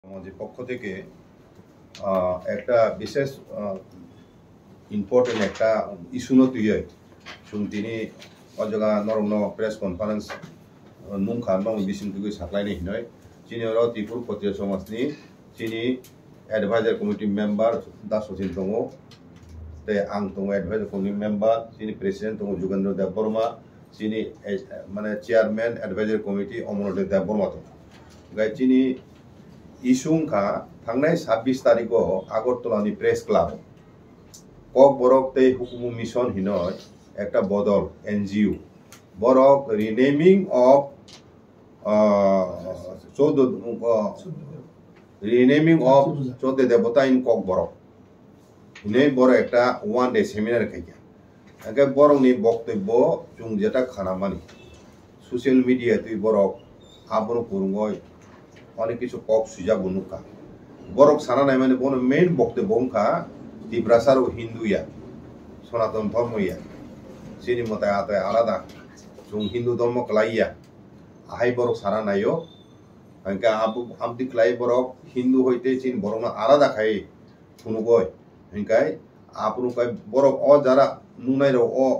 আমাদের পক্ষ থেকে একটা বিশেষ ইম্পর্টেন্ট একটা ইস্যু তুই তিনি অজগা নরম প্রেস কনফারেন্স নুংখা নং বিसिमखौ साख्लायनाय हिनय चिनि त्रिपुर क्षत्रिय समाजनि चिनि एडभाइजर कमिटि मेम्बार दाससिन दङ ते आं दङ एडभाइजर कमिटि मेम्बार चिनि प्रेसिडेन्ट दङ जुगेन्द्र देव बर्मा चिनि माने चेयारमैन एडभाइजर कमिटि अमरदेव देव बर्मा दङ गाय चिनि इशुंखा थांनाय 26 तारिखो आगरतलानि प्रेस क्लाब कक बरक ते हुकुम मिशन हिनय एकटा बदल NGO Barak renaming of renaming of चौदह देवता इन कक बरक हिने बर एकटा 1 डे सेमिनार खाइया आगे बरक नि बक्तव्य जों जेटा खानामानि सोशल मीडिया तुइ बरक आबनो पुरुंगय अनेक किछु कक सुजा बुनुका बरक साना नाय माने बन मेन बक्तव्य उनका दिब्रासार हिंदुया सनातन धर्मया सिनि मताय आताय आलादा जों हिंदू धर्म कलाइया आहाय बरक साना नायो अंका आमति क्लाइ बरक हिंदू होइते चिन बरकना आलादा खाय फुनुगय अंकाय आपनुकाय बरक अ जारा नुनाय रो अ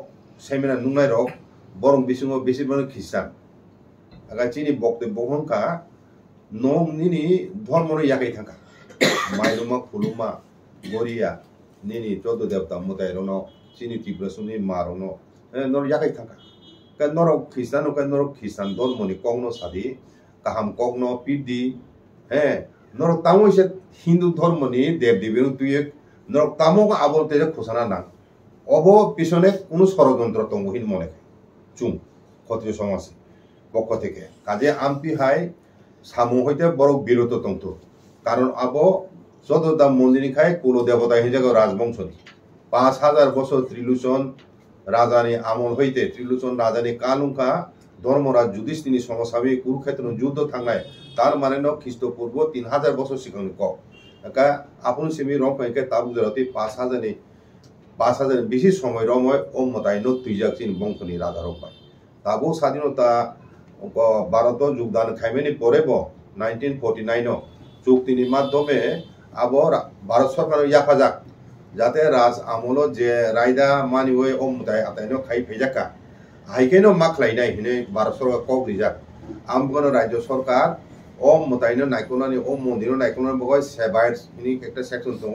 सेमिनार नुनाय रो बरक बिसिङो बेसिबां खिसान आगा चिनि बक्तव्य उनका नोंनि धर्म याकै थांखा माइरुमा खुलुमा गोरिया निनि चौदह देवता मुतायरनो चिनि तिब्रसुनि मारनो नर याकै थांखा का नर खिस्टान धर्मनि कगनो सादि काहाम कगनो पिदि हे नर तामो से हिंदू धर्मनि देव देबीनु तुये नर तामो आबलते खुसाना ना अबो पिछने कोनो षड़यंत्र दंगहिन मने चुं क्षत्रिय समाज पक्ष থেকে কাজে आमपि हाय सामु हইতে बरक বিরত तंत कारण आबो चौदहटा मंदिर खाय कुल देवता हिंजागो राजवंशनि 5000 बছর त्रिलोचन राजानि आमल हইতে त्रिलोचन राजानि कालुंखा धर्मराज युधिष्ठिरनि समसामि कुरुक्षेत्र युद्ध थांनाय तार माने न ख्रीष्टपूर्व 3000 बছর सिगांनि क का आपुन सिमि रं फैके ताबु जरति 5000 बेसि समय रमय ओमताय न तुइजाकसिन बंशनि राजा रंबाय ताबो स्वाधीनता भारत योगदान खाइमेनि परेबो 1949 चुक्तिनि माध्यमे आबो भारत सरकार याफाजाक जाते राज आमलो जे रायदा मानिवे ओमताय आतायनो खाइ फैजाका हाइकेनो माखलाइनाय हिने भारत सरकार कग्रिजाक आमगनो राज्य सरकार ओमतायनो नायकोनानि ओम मन्दिर नायकोनानि बगय सेबाइनि एकटा सेक्शन दङ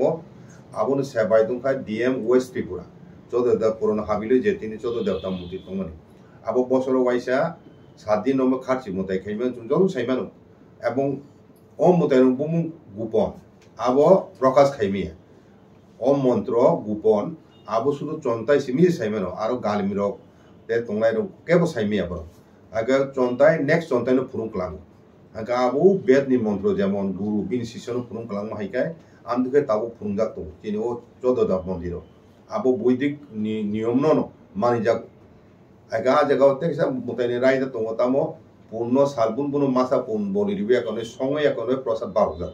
आबोनो सेबाइ दंखा डीएम वेस्ट त्रिपुरा 14 दा पुरानो हाबिले जेतिनि 14 देवता मन्दिर दङनि आबो बसरो वाइसा 7 दिन नम्बर खारसि मताय खाइमेन जुंजल साइमानो एबं ओम मतायनो बुमु गुपन आबो प्रकाश खाइमिया ओम मंत्र गुपन आबो सुदु चन्ताय सिमि साइमानो आरो गालमिरो ते तंलायरो केबो साइमिया बर आगे चन्ताय नेक्स्ट चन्तायनो फुरुं क्लाम आगे आबो बेदनि मंत्र जेमन गुरु बिन शिष्यनो फुरुं क्लाम हाइकाय आमदुके ताबो फुरुंजाक तो जिनि ओ 14 दा मन्दिर आबो वैदिक नियम न मानिजाक आगा जगह तेसा मुतायनि रायदा दङ तामो पूर्ण सालबुन बुनो मासा पुन बनि रिबिया कने संगया कने प्रसाद बारुजा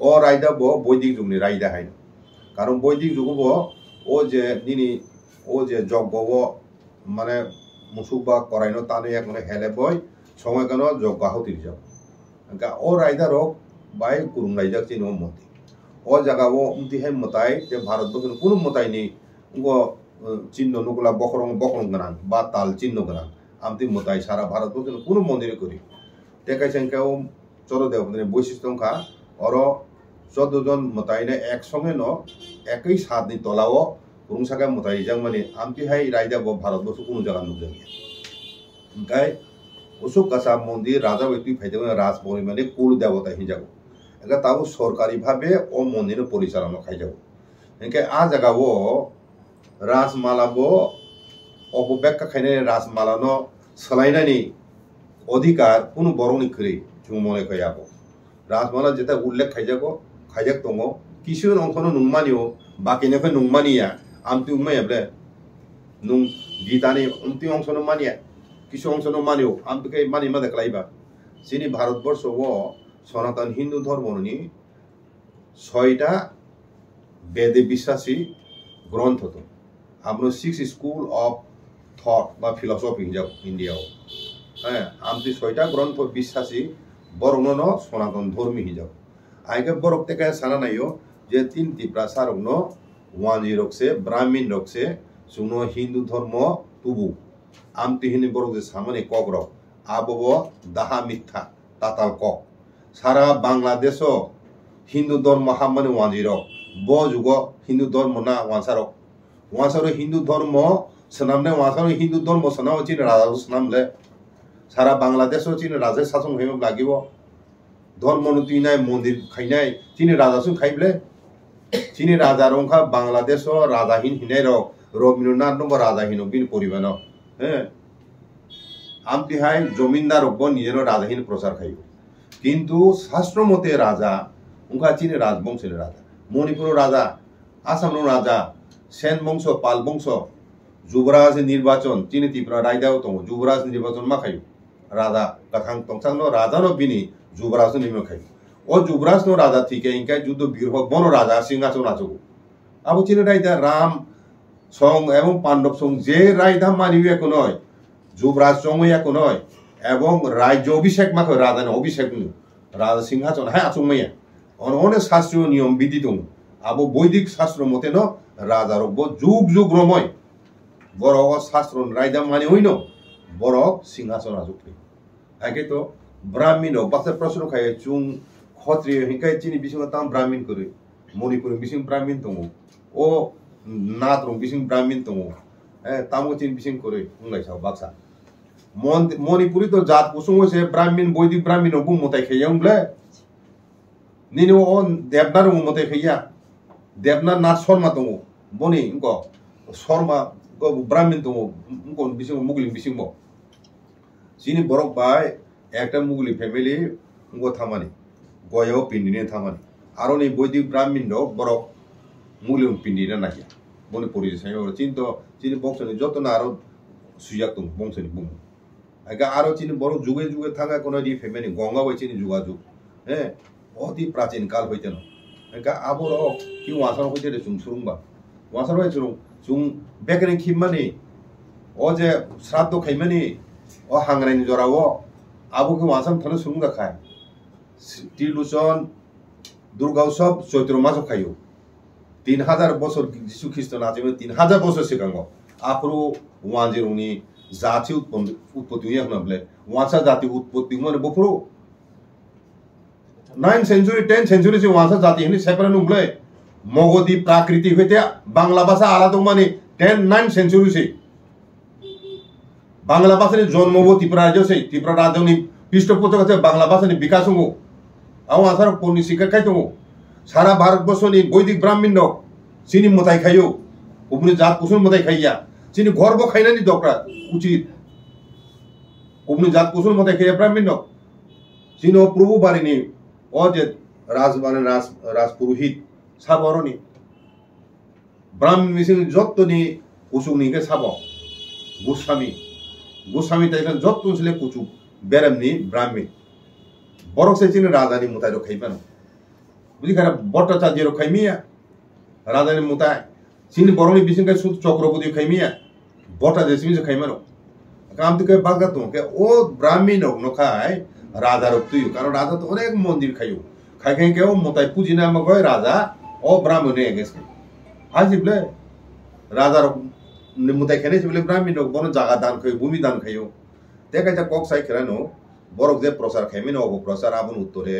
ओ रायदा बो वैदिक जुगनि रायदा हाय कारण वैदिक जुगबो ओ जे दिनि ओ जे जगबो माने मुसुबा करायनो ताने एकने हेले बय समय कनो जग्गा होति जा का ओ रायदा रो बाय कुरुं रायदा चिनो मति ओ जगाबो उमति हे मताय जे भारत बखनो कुनु मतायनि उगो चिन्ह नुगला बखरं गनां बा ताल चिन्ह गनां आमति मताय सारा भारत बखनो कुनु मन्दिर करि तेकाय संख्याव चौदह देवतानि बৈশিষ্ট্যखा और 14 जन मतायने एक संगे न एकई सातनि तलाव रुंसाका मताय जां माने आमति हाय रायदा ब भारत बखनो कुनु जागा नुजंगिया गाय अशोक कासा मन्दिर राजा व्यक्ति फाइदे राजबोरि माने कुल देवता हिजागो एगा ताबो सरकारि भाबे ओ मन्दिर परिचालन खाइजागो एके आ जागावो राजमालाबो अपब्याख्या खायने राजमालानो सोलायनायनि अधिकार कुनु बरंनि खरि जों मने खयाबो राजमाला जेता उल्लेख खायजाक दङ किसु अंखनो नुंमानियो बाकिनिफ्राय नुंमानिया आमति उमायाब्ले नुं गीतानि उमति अंशनो मानिया किसु अंशनो मानियो आमतिके मानि मा देखलाइबा जोंनि भारतबर्षआव सनातन हिंदू धर्मनि 6टा वेदे বিশ্বাসী ग्रंथ दं आमनो 6 स्कूल ऑफ थॉट बा फिलॉसफी हिजाव इंडिया आमति 6टा ग्रंथ বিশ্বাসী बरनो सनातन धर्मी हिजाव आइके बरक तेका साना नायो जे तीन त्रिपुरा सारक नो वानजी रक से ब्राह्मण रक से सुनो हिंदू धर्म तुबु आमति हिनि बरक जे सामने कक रक आबो दाहा मिथ्या ताताल कक सारा बांग्लादेशो हिंदू धर्म हामने वानजी रक बो जुगो हिंदू धर्म ना वांसारो हिंदू धर्म सनामने वांसारो हिंदू धर्म सनाव चिन राजा सनामले सारा बांग्लादेशो चिन राजा शासन होइम लागिबो धर्म नुतिनाय मंदिर खाइनाय चिन राजा सुन खाइबले चिन राजा रंखा बांग्लादेशो राजा हिनाय रवीन्द्रनाथ नंबर राजा हिनो बिन परिबानो आमति हाय जमीनदार रब्बो निजेनो राजा हिन प्रचार खाइयो किंतु शास्त्र मते राजा उनका चिन राजवंश राजा मणिपुर राजा आसाम राजा सेन वंश पाल वंश युवराज निर्वाचन चिन त्रिपुरा रायदाव दङ युवराज निर्वाचन मा खायो राजा कथां तंसांनो राजा नो बिनि युवराज निम खायो ओ युवराज नो राजा थिके इंका युद्ध वीर हो बनो राजा सिंहासन आचो अब चिन रायदा राम सं एवं पांडव सं जे रायदा मानिवे को नय युवराज संगया को नय एवं राज्य अभिषेक माखो राजा नो अभिषेक राजा सिंहासन हाय आचुमया अनेक शास्त्रीय नियम विधि दं अब वैदिक शास्त्र मते न राजा रब्बो जुग जुग रमय बरक शास्त्र रायदा मानि होइनो बरक सिंहासन आजुक्ति आगे तो ब्राह्मण बासे प्रश्न खाय चुं क्षत्रिय हिंकाय चिनि बिसिंग ताम ब्राह्मण करे मणिपुर बिसिंग ब्राह्मण दङ ओ नाथ रं बिसिंग ब्राह्मण दङ तामो चिन बिसिंग करे बुंलाय साव बाक्सा मणिपुरी तो जात कुसुम से ब्राह्मण वैदिक ब्राह्मण बुं मताय खैयांब्ले निनो on देवनार मते खैया देवनार नाथ शर्मा दङ बनि इंको शर्मा को ब्राह्मण दङ इंको बिसिंग मुगलिं बिसिंग बो जिनि बरक बाय एकटा मुगली फैमिली इंको थामानि गयो पिंडिने थामानि आरो नि वैदिक ब्राह्मण दो बरक मुगलिं पिंडिना नाया बनि परिजे सायो चिन्तो चिनि बंशनि जतन आरो सुयाक दङ बंशनि बुं आगा आरो चिनि बरक जुगे जुगे थांगा कोन दि फैमिली गंगा बाय चिनि जुगा जुग अति प्राचीन काल होते न एका आबोर कि वासर होते रे सुं सुरुंबा वासर होय सुरुं सुं बेकने खिममानि अ जे श्राद्ध खैमानि अ हांग्रानि जराव आबो कि वासम थने सुरुंगा खाय तिलुसन दुर्गा उत्सव चैत्र मास खायो 3000 বছর যিশু খ্রিস্ট नाचेमो 3000 বছর सिगाङाव आफरो वानजिरनि जाति उत्पत्ति होनब्ले वासा जाति उत्पत्ति माने बफरो 9th century 10th century से वासा जाति हिनि सेपरा नुब्ले मगधी प्राकृति होते बांग्ला भाषा आलादा माने 10th 9th century से बांग्ला भाषा नि जन्मबो त्रिपुरा राज्य से त्रिपुरा राज्यनि पृष्ठपोषक আছে बांग्ला भाषा नि विकास हंगो आव आसार पनि सिखा खाय दङ सारा भारतवर्षनि वैदिक ब्राह्मण दं चिनि मताय खायो गुबुन जात कुसुम मताय खाया चिनि गर्व खायनानि दक्रा उचित गुबुन जात कुसुम मताय खाया ब्राह्मण दं चिनो प्रभु बारिनि अजे राजबान राजपुरोहित साबरनि ब्राह्मण मिसिं जत्तनि कुसुमनि के साब गोस्वामी ताइखन जत्तनसले कुचु बेरामनि ब्राह्मण बरक से चिनि राजानि मुताय खाइबानो बुझिखारा भट्टाचार्य खाइमिया राजानि मुताय चिनि बरनि बिसिं के सुत चक्रवर्ती खाइमिया बट्टा जेसिमि खाइमानो काम तो के बागदा तो के ओ ब्राह्मण नखाय राजा रक्तुयो कारण राजा तो अनेक मंदिर खायो खाइ के ओ मताय पुजिना म गय राजा ओ ब्राह्मण एगेस हाजिबले राजा मुताय खेने सिबले ब्राह्मण बन जागा दान खायो भूमि दान खायो देखाय कक साइ खेरानो बरक जे प्रसार खाइमिन ओ प्रसार आबन उत्तरे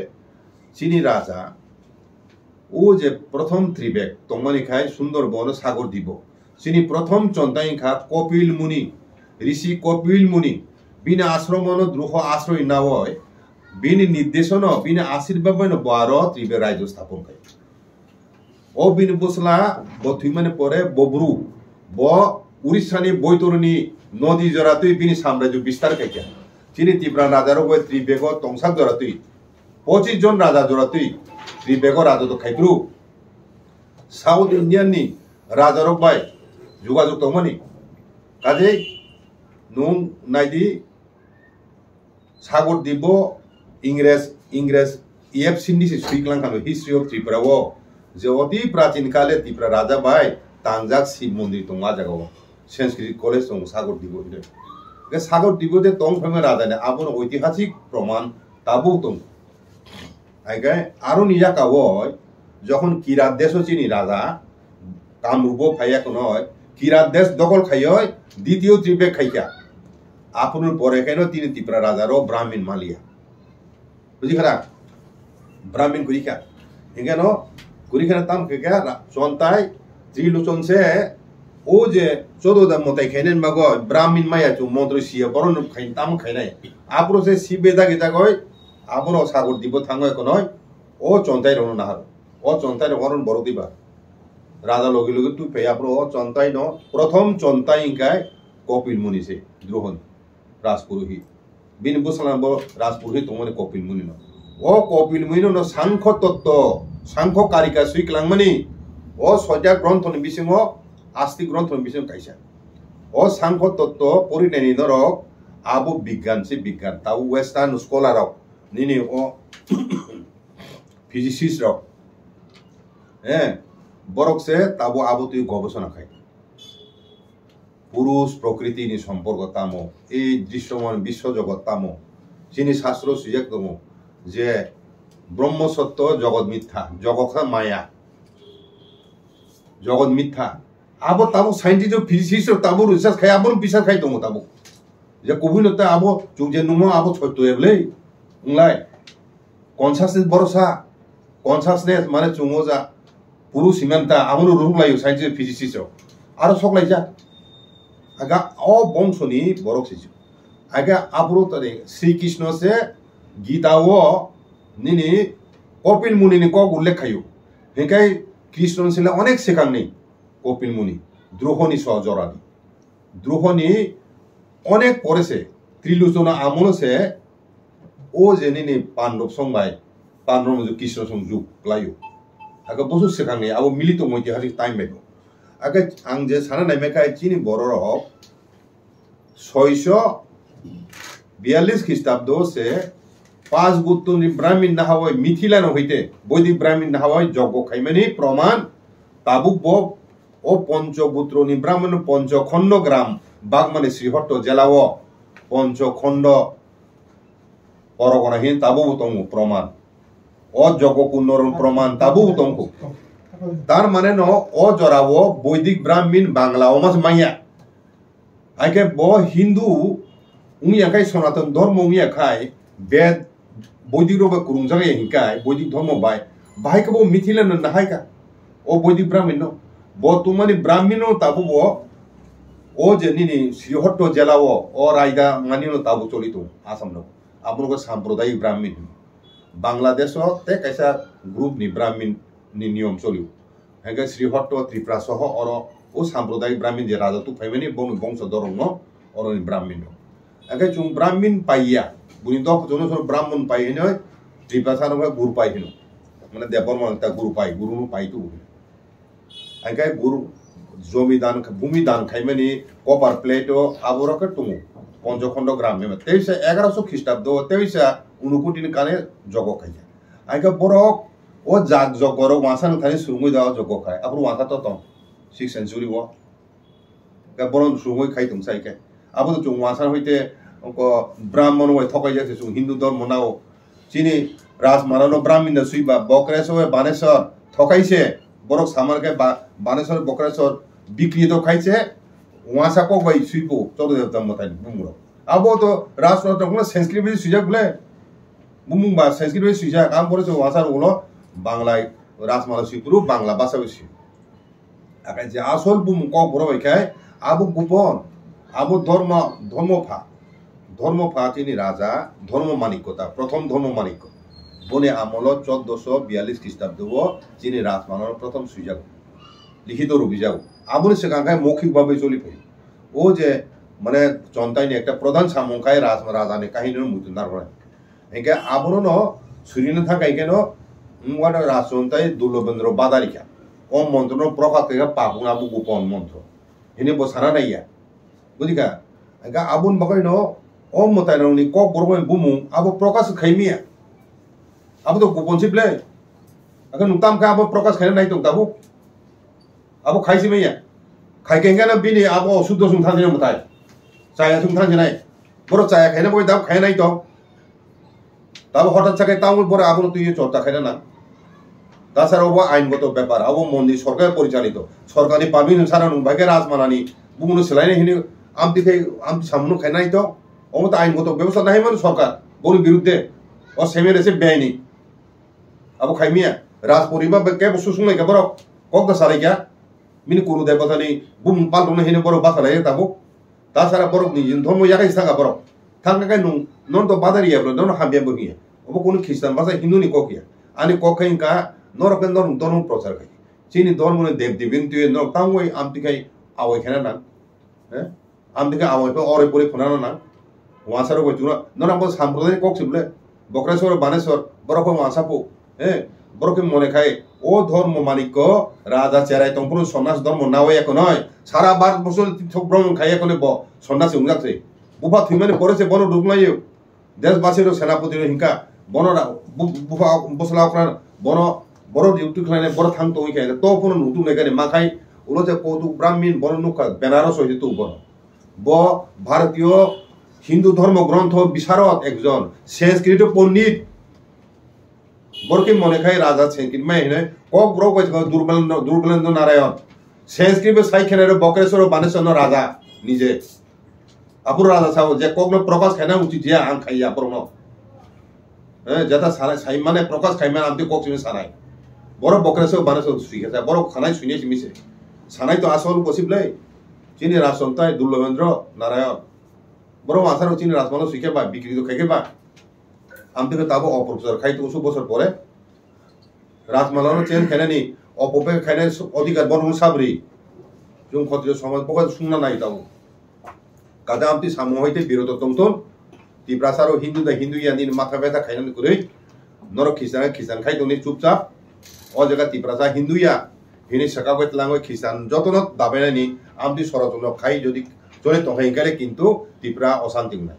चिनि राजा ओ जे प्रथम त्रिबेक तंमानि खाय सुंदरबन सागर दिब चिनि प्रथम चन्ताइ खा कपिल मुनि ऋषि कपिल मुनि बिना आश्रमन द्रोह आश्रय नावय बिनि निर्देशन बिनि आशीर्वाद बन 12 त्रिबेक राज्य स्थापन खाय ओ बिनि बसला बथुइमाने परे बब्रु ब उड़ीसानि बैतरणी नदी जरातुइ बिनि साम्राज्य विस्तार खाय चिनि त्रिपुरा राजार गय त्रिबेक तंसाक जरातुइ 25 जन राजा जरातुइ त्रिबेक राजा तो खाइब्रु साउथ इंडियन नि राजार बाय जुगाजुग तंमानि काजे नुं नाइदि सागर दिब इंग्रेज एफ सिंधि से सुइक्लांखानो हिस्ट्री ऑफ त्रिपुरा वो जे अति प्राचीन काले त्रिपुरा राजा बाय तांजाक शिव मंदिर दं आ जागाव संस्कृत कॉलेज दं सागर दिब हिदे के सागर दिब जे तंग फमे राजा ने आबन ऐतिहासिक प्रमाण ताबो दं আগে আরো নিজা কাবয় যখন কিরাত দেশ চিনি রাজা কামরূপ ফাইয়াক নয় কিরাত দেশ দখল খাইয় দ্বিতীয় ত্রিপে খাইকা আপনার পরে কেন তিনি ত্রিপুরা রাজারও ব্রাহ্মণ মালিয়া বুঝি খারা ব্রাহ্মণ কুড়িখা এখান কুড়িখানা তাম খেকা চন্তাই ত্রিলোচন সে ও যে চোদ্দা মতাই খাইনেন বাগ ব্রাহ্মণ মায়া চু মন্ত্র সিয়া বরণ খাই তাম খাইনাই আপরো সে শিবে দাগে দাগয় আপন সাগর দিব থাঙ্গ এখন ও চন্তাই রণ নাহার ও চন্তাই রণ বড় দিবা রাজা লগে লগে তুই পে আপন ও চন্তাই ন প্রথম চন্তাই ইনকায় কপিল মুনি সে দ্রোহন রাজপুরোহিত বিন বুসালাম রাজপুরোহিত তোমার কপিল মুনি ন ও কপিল মুনি ন সাংখ্য তত্ত্ব সাংখ্য কারিকা সুইকলাংমানি ও সজা গ্রন্থনি বিসিম আস্তিক গ্রন্থনি বিসিম কাইসা ও সাংখ্য তত্ত্ব পরিনানি নরক আবু বিজ্ঞান সে বিজ্ঞান তাও ওয়েস্টার্ন স্কলার রক নিনি ও ফিজিসিস্ট রক হ্যাঁ বরক সে তাবো আবু তুই গবেষণা খাই পুরুষ প্রকৃতি নি সম্পর্ক তামো এই দৃশ্যমান বিশ্বজগৎ তামো যিনি শাস্ত্র সুযোগ তমো যে ব্রহ্মসত্য জগৎ মিথ্যা জগৎ মায়া জগৎ মিথ্যা আবো তাবো সাইন্টিস্ট ফিজিসিস্ট তাবো রিসার্চ খাই আবো বিশ্বাস খাই তমো তাবো যে কবিনতা আবো চুংজে নুমো আবো ছয়তো এবলে উংলাই কনসাসনেস ভরসা কনসাসনেস মানে চুঙো যা পুরুষ ইমানটা আমনো রুংলাইও সাইন্টিস্ট ফিজিসিস্ট আরো সকলাই যা আগা অ বংশনি বরক সিজু আগা আবরো তরে শ্রীকৃষ্ণ সে গীতাও নিনি কপিল মুনি নি কক উল্লেখ খাইও হেকাই কৃষ্ণ ছিল অনেক শেখাং নেই কপিল মুনি দ্রোহনি সহজরানি দ্রোহনি অনেক পড়েছে ত্রিলোচনা আমল সে ও যে নিনি পাণ্ডব সংবাই পাণ্ডব কৃষ্ণ সং যুগ লাইও আগে বসু শেখাং নেই আবো মিলিত ঐতিহাসিক টাইম বেগো আগে আং যে সানা নাইমেকাই চিনি বড় রক 642 খ্রিস্টাব্দ সে 5 গুত্তনি ব্রাহ্মণ না হয় মিথিলানো হইতে বৈদিক ব্রাহ্মণ না হয় যজ্ঞ খাইমানি প্রমাণ তাবুক ব ও পঞ্চগুত্রনি ব্রাহ্মণ পঞ্চখণ্ড গ্রাম বাগমানি শ্রীহট্ট জেলাও পঞ্চখণ্ড পরগনাহীন তাবু তমু প্রমাণ ও যজ্ঞ কুন্নরণ প্রমাণ তাবু তমকু তার মানে ন ও জরাবো বৈদিক ব্রাহ্মণ বাংলা ওমাস মাইয়া আইকে ব হিন্দু উমিয়া খাই সনাতন ধর্ম উমিয়া খাই বেদ বৈদিক রূপে কুরুং জায়গায় হিংকায় বৈদিক ধর্ম বাই বাহাইকে বো মিথিলেন নাহাইকা ও বৈদিক ব্রাহ্মণ ব তোমানি ব্রাহ্মণ তাবু ব ও যে নিনি শ্রীহট্ট জেলাও ও রায়দা মানিনো তাবু চলিত আসাম ন আপনার সাম্প্রদায়িক ব্রাহ্মণ বাংলাদেশ তে কাইসা গ্রুপ নি ব্রাহ্মণ নি নিয়ম চলিও হেগে শ্রীহট্ট ত্রিপুরা সহ অর ও সাম্প্রদায়িক ব্রাহ্মণ যে রাজা তু ফাইমানি বংশধর অর ব্রাহ্মণ একে চুং ব্রাহ্মণ পাইয়া বুনি দক জন ব্রাহ্মণ পাই হেন ত্রিপুরা সানো গুরু পাই হেন মানে দেবর তা গুরু পাই গুরু পাই তু একে গুরু জমি দান ভূমি দান খাইমানি কপার প্লেট আবরকে টুমু পঞ্চখণ্ড গ্রাম 1100 খ্রিস্টাব্দ 29 কানে জগ খাইয়া আইকা বরক ও জাগ জগর ওয়াসান খানি সুরমুই দাও জগ খাই আপু ওয়াসা তো 6th century ও गा বরন সুরমুই খাই তুম সাইকে আবু তো ওয়াসান হইতে ব্রাহ্মণ ওই থকাই যাচ্ছে হিন্দু ধর্ম নাও চিনি রাজ মারানো ব্রাহ্মণ সুইবা বকরেশ্বর বানেশ্বর থকাইছে বরক সামারকে বানেশ্বর বকরেশ্বর বিক্রি তো খাইছে ওয়াসা কক বাই সুইপো চলো দেবতাম মতাই বুমুর আবো তো রাজনৈতিক কোনো সংস্কৃত বেশি সুইজা বলে বুমুং বা সংস্কৃত বেশি সুইজা কাম করেছে ওয়াসার ওগুলো বাংলায় রাজমালা সুইপুরু বাংলা ভাষা বেশি আকাই যে আসল বুমুং কক বড় বাইখাই আবু গোপন আবু ধর্মফা তিনি রাজা ধর্ম মানিক্যতা প্রথম ধর্ম মানিক্য বনে আমল 1442 খ্রিস্টাব্দ যিনি রাজমালার প্রথম সুইজা লিখিত রূপে যাও আবুনি সেখানকায় মৌখিকভাবে চলি পাই ও যে মানে চন্তাইনি একটা প্রধান সামঙ্কায় রাজানি কাহিনীর মৃত্যু না হয় একে আবরণ সুরিনে থাকা কেন রাজচন্তাই দুর্লভেন্দ্র বাদারিকা ও মন্ত্র প্রকাশ থেকে পাপুন আবু গোপন মন্ত্র এনে বসানা নাইয়া বুঝিকা একা আবুন বাকাই ন ও মতাই নি কক বরবাই বুমু আবু প্রকাশ খাইমিয়া আবু তো গোপন সিপলে এখন নুতাম কা আবু প্রকাশ খাই নাই তো তাবু আবু খাইছি মেয়া খাইকেঙ্গানা বিনি আবু অশুদ্ধ সুংথান দিনে মতাই চায়া সুংথান দিনাই বড় চায়া খাইনা বই দাম খাই নাই তো তাও হঠাৎ চাকায় তাও পরে আবার তুই চর্চা খাই না তাছাড়া ও আইনগত ব্যাপার আবো মন্দির সরকার পরিচালিত সরকারি পারমিশন ছাড়া ভাইকে রাজমানানি বুমুনো সেলাই হিনি আমতি সামনে খাই নাই তো ও তো আইনগত ব্যবস্থা নাই মানে সরকার বড় বিরুদ্ধে ও সেমের এসে বেআইনি আবো খাইমিয়া রাজ পরিবার কে বসু শুনে কে বড় কক দা সারাই গিয়া মিনি কোনো দেবতা নেই বুম পাল্টনে হিনে বড় বাসালাই তাবো তাছাড়া বড় নিজের ধর্ম ইয়াকাই থাকা বড় থাকাকাই নন তো বাদারিয়া বড় নন হাবিয়া বহিয়া ও কোনো খ্রিস্টান ভাষা হিন্দু নি ককিয়া আনি ককাই কা নরকেন ধর্ম প্রচার খাই চিনি ধর্ম দেব দেবীন তুই নর তাঙ্গই আমতিকাই আওয়াই খেনা না হ্যাঁ আমতিকাই আওয়াই অরে পরে ফোনানো না ওয়াসারও কইছু না নন আমো সাম্প্রদায়িক কক ছিবলে বক্রেশ্বর বানেশ্বর বরফ ওয়াসাপো হ্যাঁ বরকে মনে খায় ও ধর্ম মানিক্য রাজা চেরাই তম্পুর সন্ন্যাস ধর্ম না হয়ে এখন নয় সারা ভারতবর্ষ ভ্রমণ খাই এখন সন্ন্যাসী উনগাছে বুফা থুই মানে পড়েছে বন ঢুকলাই দেশবাসীর সেনাপতির হিংকা বনরা বুফা বসলা বন বড় ডিউটি খাইলে বড় থাংতো খাই তো ফোন নুতু নেগানে মাখাই উলো যে কৌতুক ব্রাহ্মণ বন নুকা বেনারস হইতে তু বন ব ভারতীয় হিন্দু ধর্ম গ্রন্থ বিশারদ একজন সংস্কৃত পণ্ডিত বরকে মনে খাই রাজা সংস্কৃত মাই হেনে কক ব্রো কইছ দুর্বলেন্দ্র নারায়ণ সংস্কৃত সাইখেনের বক্রেশ্বর বানেশ্বর রাজা নিজে আপুর রাজা সাও যে কক প্রকাশ খাইনা উচিত যে আং খাই আপুর ন হ্যাঁ যেটা সাই মানে প্রকাশ খাই মানে আমতে কক চিনে সানাই বড় বক্রেশ্বর বানেশ্বর সুইখেছে বড় খানাই শুনে মিছে সানাই তো আসল পসিবল চিনি রাজসন্তাই দুর্লভেন্দ্র নারায়ণ বড় আসার চিনি রাজমানো সুইখে বা বিকৃত খাইকে বা আমতে তাবো অপ্রচার খাই তো 100 বছর পরে রাজমালানো চেন খেলেনি অপপে খাইনে অধিকার বন সাবরি जों ক্ষত্রিয় সমাজ পকা শুননা নাই তাও কাদা আমতি সামো হইতে বিরত তমতন তিব্রাসার হিন্দু দা হিন্দু ইয়ানিন মাথা ব্যথা খাইনান করে নর খিসান খাই দনি চুপচাপ ও জায়গা তিব্রাসা হিন্দু ইয়া হিনি সাকা বেতলাং খিসান যতন দাবেনানি আমতি সরতন খাই যদি চলে তহাই গেলে কিন্তু তিব্রা অশান্তি নাই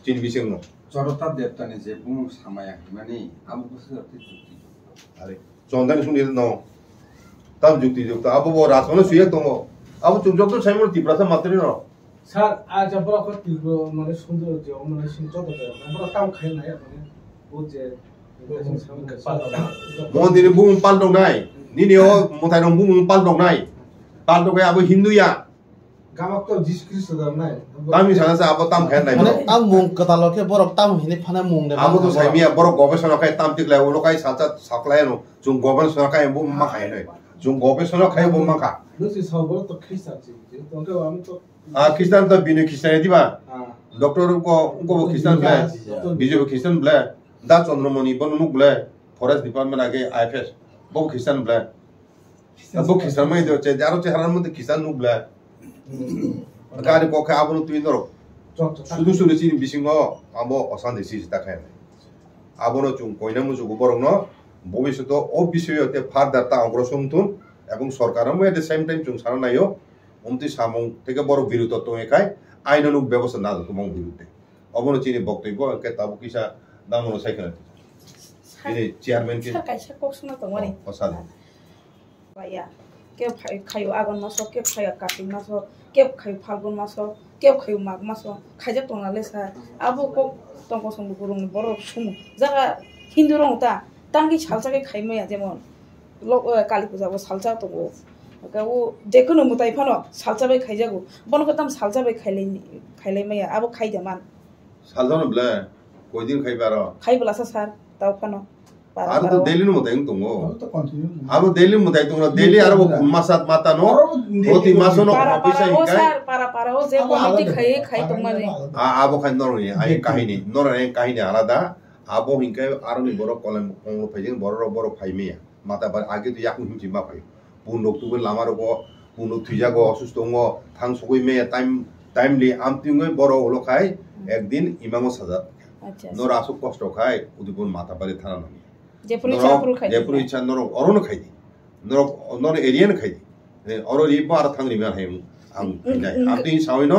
চিন বিসিং ন জড়তা দেবতানি যে বুম সামায়া মানে আবু বসে যুক্তি আরে জন্দানি শুনি ন তাম যুক্তি যুক্ত আবু বো রাসনে সুয়ে দङ আবু চুপচাপ তো সাইমন তিব্রাসা মাত্রই ন স্যার আজ বড় তীব্র মানে সুন্দর যে মানে যত বড় তাও খাই নাই মানে ও যে মন্দিরে বুম পাল্টো নাই নিনিও মথাই রং বুম পাল্টো নাই পাল্টো কে আবু হিন্দু ইয়া গামাক তো যিশু খ্রিস্ট দাম নাই তামি সানাসা আবু তাম খাই নাই মানে তাম মুং কতালকে বরক তাম হিনি ফানা মুং দে আবু তো সাইমিয়া বড় গবেষণা খাই তাম টিকলাই ওলকাই সাচা সাকলাই নো जों গবেষণা খাই বুম মা খাই নাই जों গবেষণা খাই বুম মা খা নসি সবর তো খ্রিস্ট আছে তো আমি তো খ্রিস্টান তো বিনে খ্রিস্টান দিবা ডক্টর को খ্রিস্টান ব্লে বিজেপি খ্রিস্টান ব্লে দা চন্দ্রমণি বনুক ব্লে ফরেস্ট ডিপার্টমেন্ট আগে আইএফএস বউ খ্রিস্টান ব্লে বউ খ্রিস্টান মাই দে যে আরো চেহারার মধ্যে খ্রিস্টান নুক ব্লে গাড়ি পক্ষে আবনো তুই নরক শুধু শুধু চিনি বিসিং আবো অশান্তি সিজ দেখায় আবনো চুং কইনা মুজুগু বরং ন ভবিষ্যতে ও বিষয়তে ফার্দার তা অগ্রসর তুন এবং সরকারও এট দ্য সেম টাইম চুং সারা নাইও অমতি সামং থেকে বড় বিরত তো একাই আইনানুক ব্যবস্থা না তোমার বিরুদ্ধে অবনো চিনি বক্তব্য কে তাবু কিসা দামনো cycle ini chairman ke kaisa kok suna to mari osal ya ke khayo agon maso ke khayo katin maso ke khayo falgun maso ke khayo mag maso khaja to na lesa abo ko tongko song burung boro sumu jaga hindu rong ta tangi salsa ke khaimaya jemon kali puja bo salsa to go ka o jekono mutai phano salsa bai khaijago bonko tam salsa bai khailai maya abo khaija man salsa bla koi din khaibaro khaibala sa sar tau phano aru to daily no mutai tongo তো continue aru daily mutai tongo daily aru masat mata no oti maso no office para hinkai para o je komiti khai to mane abo khan nor ni ai kahini nor ai kahini alada abo hinkai aru ni boro kolem konglo phajing boro phaimia mata bar age to yakun himji ma phai punok tu lamar go punok thuijago অসুস্থ ngo thang sugoi me timely amtingoi boro holo khai একদিন ইমামো সাজা আচ্ছা নর আসুক কষ্ট খায় উদিপুর মাথা পারে থানা নামি যেপুর ইচ্ছা নর অরণ খাই দি নর এরিয়ান খাই দি অর রিপ আর থাং রিমার হাইম আং নাই আপনি সাউইন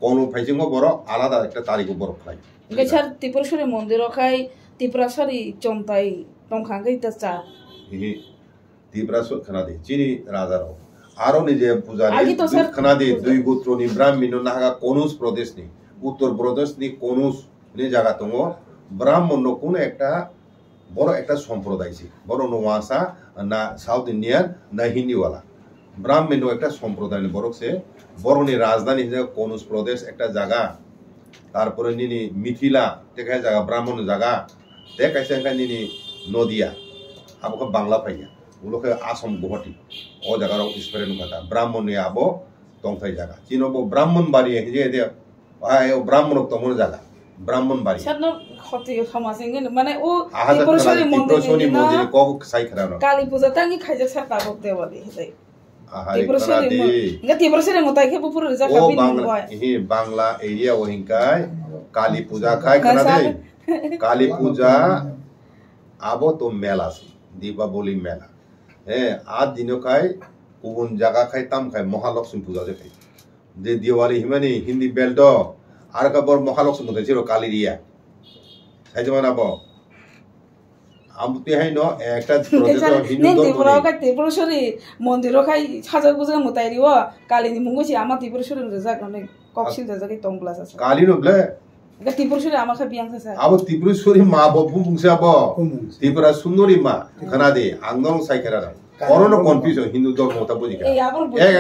কোন ফাইজিং বড় আলাদা একটা তারিখ বড় খাই গেছার ত্রিপুরেশ্বরী মন্দির খাই ত্রিপুরাশ্বরী চন্তাই টংখাঙ্গাই তা চা হি ত্রিপুরাশ্বর খানা দি চিনি রাজারাও আরো নিজে পূজারি খানা দি দুই গোত্র নি ব্রাহ্মণ নাগা কোনুস প্রদেশ নি উত্তর প্রদেশ নি কোনুস নি জায়গা দङ ব্রাহ্মণ কোনো একটা বড় একটা সম্প্রদায় ছিল বড় নোয়াশা না সাউথ ইন্ডিয়ান না হিন্দিওয়ালা ব্রাহ্মণ একটা সম্প্রদায় বড় সে বড়নি রাজধানী হিসেবে কনুজ প্রদেশ একটা জায়গা তারপরে নিনি মিথিলা দেখায় জায়গা ব্রাহ্মণ জায়গা দেখাইছে নিনি নদিয়া আবকে বাংলা ফাইয়া ওগুলোকে আসাম গুয়াহাটি ও জায়গার স্প্রেড কথা ব্রাহ্মণ আবো তংথাই জায়গা চিনবো ব্রাহ্মণ বাড়ি যে ব্রাহ্মণ তমন জায়গা ব্রাহ্মণ বাড়ি ক্ষতি সমাজ মানে ও আহাজার ত্রিপুরেশ্বরী মন্দির কক সাই খারানো কালী পূজা তাঙ্গি খাইজা সাতা করতে বলি হেই আহারে খারাদি ত্রিপুরেশ্বরী মতাই কে পুরো রিজা ও খাবি বাংলা বাংলা এরিয়া ওহিংকাই কালী পূজা খাই খারাদে কালী পূজা আবো তো মেলা আছে দীপাবলি মেলা আজ দিনও খাই কোন জায়গা খাই তাম খাই মহালক্ষ্মী পূজা যে খাই যে দিওয়ালি হিমানি হিন্দি বেল্ট আর কাবর মহালক্ষ্মী পূজা ছিল কালী রিয়া সাইজ মানাবো আমতে হাই ন একটা প্রদেশ হিন্দু ধর্ম ত্রিপুরেশ্বরী মন্দিরও খাই সাজা পূজা মতাই রিও কালীনি মুঙ্গছি আমা ত্রিপুরেশ্বরী রেজা গনে কক্সিল রেজা কে টংগ্লাস আছে কালী নবলে ত্রিপুরেশ্বরী আমাকে বিয়াং আছে আবো ত্রিপুরেশ্বরী মা বপু বুংসা আবো ত্রিপুরা সুন্দরী মা খানাদে আংদং সাইকেরা করোনা কনফিউশন হিন্দু ধর্ম তা বুঝি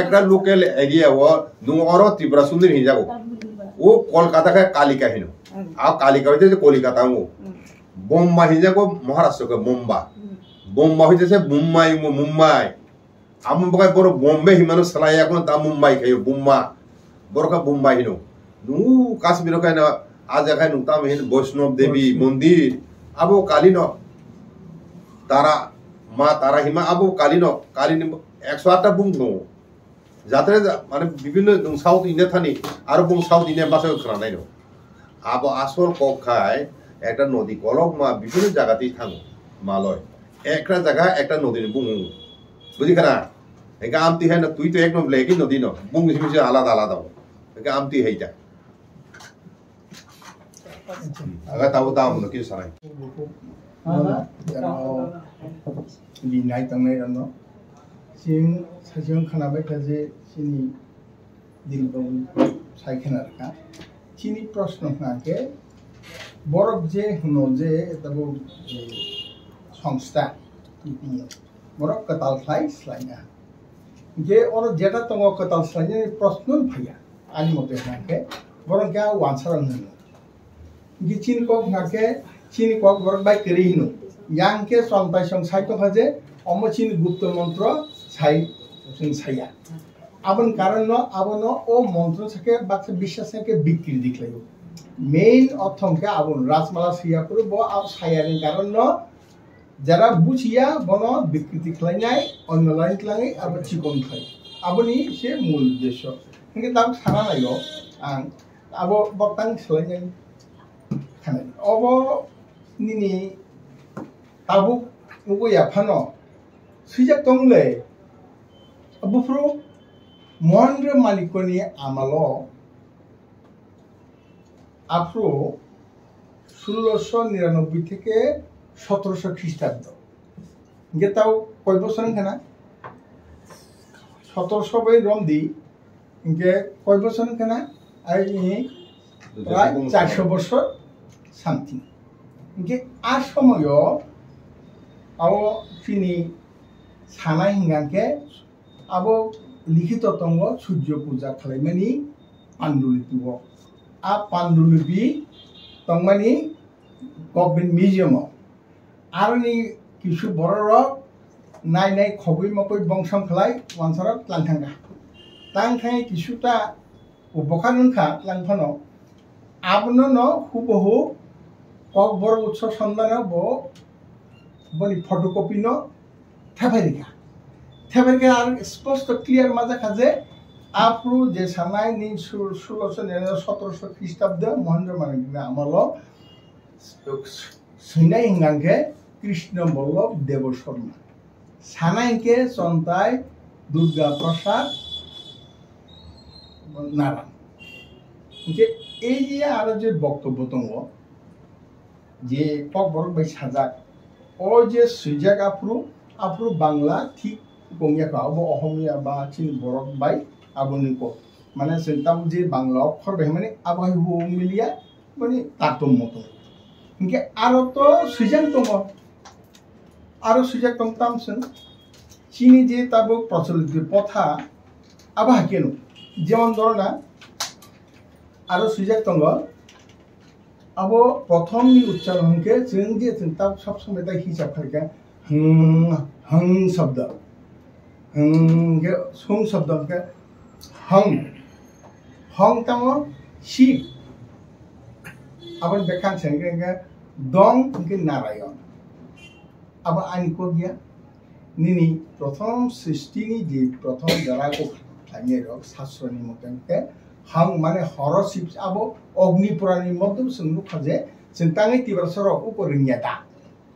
একটা লোকাল এরিয়া ও নুঙ্গর ত্রিপুরা সুন্দরী হিজাগো ও কলকাতা কা কালিকা হিনো আ কালিকা হইতে যে কলিকাতা ও বোম্বা হিজাগো মহারাষ্ট্র কে বোম্বা হইতেছে মুম্বাই আম বকাই বড় বোম্বে হিমানো সালাই এখন তা মুম্বাই খাইও বোম্বা বড়কা বোম্বাই হিনো নু কাশ্মীর কাই না আজ এখানে নুতাম হিন বৈষ্ণব দেবী মন্দির আবো কালীন তারা মা তারা হিমা আবো কালীন 108টা বুং দङ যাতে মানে বিভিন্ন সাউথ ইন্ডিয়া থানি আর বুং সাউথ ইন্ডিয়া ভাষা खोनानाय दं আবো আসল কখায় একটা নদী কলক মা বিভিন্ন জায়গাতেই থাঙো মালয় একটা জায়গা একটা নদী বুং বুঝি খানা একা আমতি হয় না তুই তো এক নম্বর একই নদী ন বুং হিমিছে আলাদা আলাদা একা আমতি হইতা agak tahu mo ki sarai li nai tang nai ram no sing sajong khana bai ka je sini dil bo sai khana ka chini proshno na ke borok je huno je tabo সংস্থা borok katal slai slai na je oro jeta tongo katal slai ni proshno phaya ani mote na ke borok ga wansarang no Gicin kok ngake cini kok borok bai keri hinu yang ke sonpai song sai to haje omo cini gupto mantro sai sing saya abon karon no abono o mantro sake bakse বিশ্বাস ke bikri diklayo main অর্থম ke abon rasmala siya puru bo ab saya rin karon no jara buchia bono bikri khlai nai online klangai abo chikon khai aboni se mul uddesho ngi tam sara nayo ang abo boktang khlai nai obo nini tabu ugo ya phano sujak tongle abufro Mahendra মালিকনি আমলো আফ্রো 1699 থেকে 1700 খ্রিস্টাব্দ গেতাও কয় বছর কেনা 1700 by রমদি ইনকে কয় বছর কেনা আর প্রায় 400 বছর সামথিং ইনকে আর সময় আও চিনি ছানা হিঙ্গাকে আবো লিখিত তঙ্গ সূর্য পূজা খালাইমানি পাণ্ডুলিপি আ পাণ্ডুলিপি তংমানি গভর্নমেন্ট মিউজিয়াম আর নি কিছু বড় নাই নাই খবই মকই বংশম খালাই ওয়ানসারত লাংথাঙ্গা লাংথাই কিছুটা উপখানখা লাংফানো আবনো ন হুবহু কক বড় উৎসব সন্ধান বনি ফটোকপি ন থেফাইরিকা থেফাইরিকা আর স্পষ্ট ক্লিয়ার মাজা খাজে আপ্রু যে সানাই নি 1699 খ্রিস্টাব্দ মহেন্দ্র মালিকনা আমল সৈনাই হিঙ্গাঙ্কে কৃষ্ণ বল্লভ দেব শর্মা সানাইকে চন্তাই দুর্গা প্রসাদ নারায়ণ এই যে আরো যে বক্তব্য তঙ্গ যে কক বড় বাই সাজাক ও যে সুজাক আপ্রু বাংলা ঠিক গঙ্গিয়া আবো অসমীয়া বা চিন বরক বাই আবনি ক মানে চিন্তা যে বাংলা অক্ষর বাই মানে আবহাই মিলিয়া মানে তারতম্য इनके आरो तो सुजन तंगो आरो सुजन तंग तामसन चीनी जे ताबो प्रचलित पथा अब हाकेनु जेमन धरना आरो सुजन तंगो अब प्रथम नि उच्चारण के जों जे जों ताब सब समय दा हिसाब खालके हं शब्द के सुं शब्द के हं तंगो शी अपन बेखान सेंगे दं के नारायण अब आनी को गया निनी प्रथम सृष्टि नि जे प्रथम जरा को थाने रक शास्त्रनि मते के हं माने हरशिप अब अग्नि पुराणी मध्यम सुनु खजे चिंतांगे तिबरसर ऊपर रिंगयाता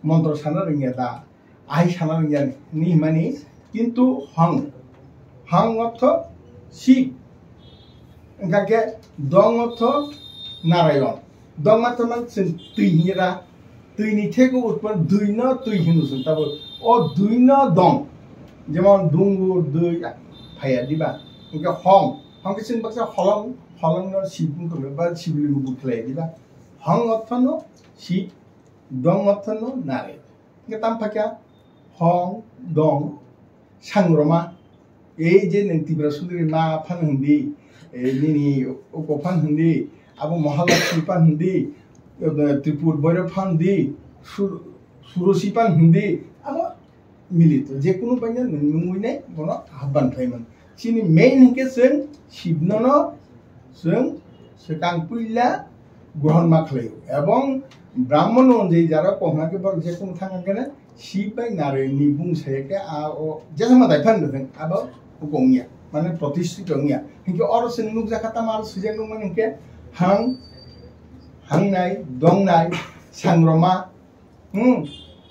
मंत्र साना रिंगयाता आई साना रिंगया नि माने किंतु हं अर्थ शिव इनका दं अर्थ नारायण दं मात्र मान तुइनिरा तुइनि थेको उत्पन्न दुइन तुइ हिनुसन तब ओ दुइन दं जेमन दुंगुर दुइ फाया दिबा इनका हं के सिन बक्सा हलं न शिव को बा शिवलिंग बुखले दिबा हं अर्थ न शिव दं अर्थ न नारायण इनका ताम फाक्या हं दं सांग्रमा ए जे नंतिब्रा सुंदरी मा फान हंदी निनी उको फान हंदी अब महालक्ष्मी पान हंदी त्रिपुर भैरव फान दी सुरसी पान हंदी अब मिलित जे कोनो बायना नंगुइने बनो हाबान फायमन चिनि मेन के जों शिवनन जों सेकां पुइला ग्रहण माखलायो एवं ब्राह्मण जे जारा कहना के बर जे कोनो थांगा के शिव बाय नारायण नि बुंसाय के आ ओ जेसमा दायफान दं अब उगोंगिया माने प्रतिष्ठित अंगिया हिंके और से नुक जाखाता मार सुजें माने हिंके हांनाय दंनाय सांग्रमा